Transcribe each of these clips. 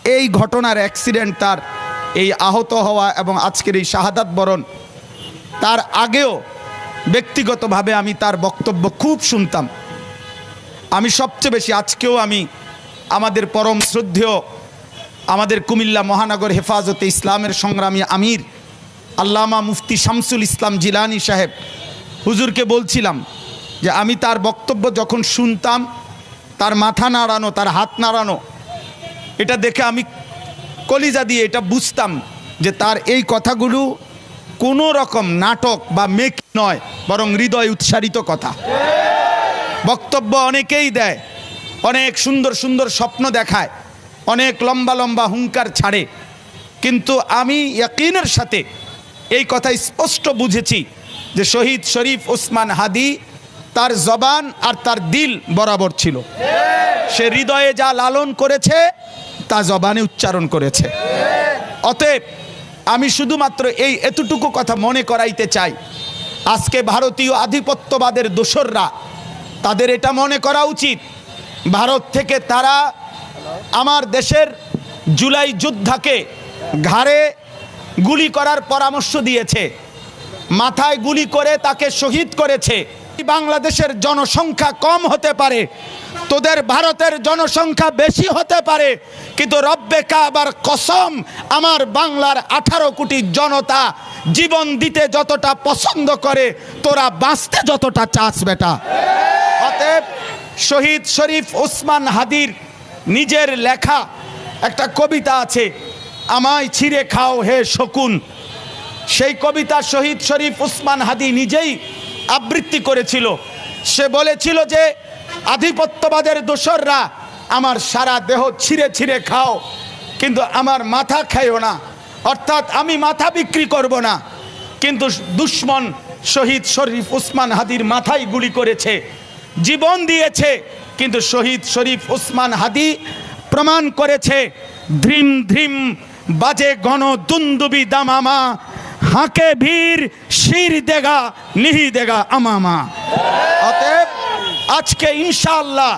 এই ঘটনার অ্যাক্সিডেন্ট, তার এই আহত হওয়া এবং আজকের এই শাহাদাত বরণ, তার আগেও ব্যক্তিগতভাবে আমি তার বক্তব্য খুব শুনতাম। আমি সবচেয়ে বেশি, আজকেও আমি আমাদের পরম শ্রদ্ধেয় আমাদের কুমিল্লা মহানগর হেফাজতে ইসলামের সংগ্রামী আমির আল্লামা মুফতি শামসুল ইসলাম জিলানী সাহেব হুজুরকে বলছিলাম যে আমি তার বক্তব্য যখন শুনতাম, তার মাথা নাড়ানো, তার হাত নাড়ানো, এটা দেখে আমি কলিজা দিয়ে এটা বুঝতাম যে তার এই কথাগুলো কোনো রকম নাটক বা মেক নয়, বরং হৃদয় উৎসারিত কথা। বক্তব্য অনেকেই দেয়, অনেক সুন্দর সুন্দর স্বপ্ন দেখায়, অনেক লম্বা লম্বা হুঙ্কার ছাড়ে, কিন্তু আমি ইয়াকিনের সাথে এই কথা স্পষ্ট বুঝেছি যে শহীদ শরীফ ওসমান হাদি তার জবান আর তার দিল বরাবর ছিল। সে হৃদয়ে যা লালন করেছে তা জবানে উচ্চারণ করেছে। অতএব আমি শুধুমাত্র এই এতটুকু কথা মনে করাইতে চাই, আজকে ভারতীয় আধিপত্যবাদের দোসররা, তাদের এটা মনে করা উচিত, ভারত থেকে তারা আমার দেশের জুলাই যোদ্ধাকে ঘাড়ে গুলি করার পরামর্শ দিয়েছে, মাথায় গুলি করে তাকে শহীদ করেছে। বাংলাদেশের জনসংখ্যা কম হতে পারে, তোদের ভারতের জনসংখ্যা বেশি হতে পারে, কিন্তু রব্বে কাবার কসম, আমার বাংলার 18 কোটি জনতা জীবন দিতে যতটা পছন্দ করে, তোরা বাঁচতে যতটা চাস বেটা। অতএব শহীদ শরীফ ওসমান হাদির নিজের লেখা একটা কবিতা আছে, আমায় ছিঁড়ে খাও হে শকুন। সেই কবিতা শহীদ শরীফ ওসমান হাদি নিজেই আবৃত্তি করেছিল। সে বলেছিল যে আধিপত্যবাদের দোসররা আমার সারা দেহ ছিঁড়ে ছিঁড়ে খাও, কিন্তু আমার মাথা খাইও না, অর্থাৎ আমি মাথা বিক্রি করব না। কিন্তু দুশ্মন শহীদ শরীফ ওসমান হাদির মাথায় গুলি করেছে, জীবন দিয়েছে, কিন্তু শহীদ শরীফ ওসমান হাদি প্রমাণ করেছে, ধ্রিম ধ্রিম বাজে গণ দুন্দুবি দামামা, হাঁকে ভীর শির দেগা নিহি দেগা আমামা। অতএব আজকে ইনশাআল্লাহ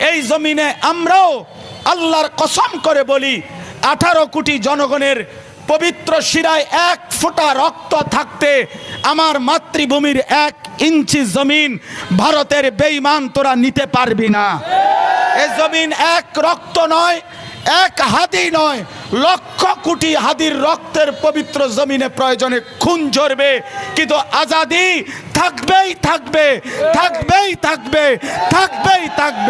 এই জমিনে আমরাও আল্লাহর কসম করে বলি, 18 কোটি জনগণের পবিত্র শিরায় 1 ফোঁটা রক্ত থাকতে আমার মাতৃভূমির 1 ইঞ্চি জমিন ভারতের বেঈমান তোরা নিতে পারবি না। এ জমিন 1 রক্ত নয়, 1 হাদি নয়, লক্ষ কোটি হাদির রক্তের পবিত্র জমিনে প্রয়োজনে খুন ঝরবে, কিন্তু আজাদি থাকবেই থাকবে, থাকবেই থাকবে, থাকবেই থাকবে।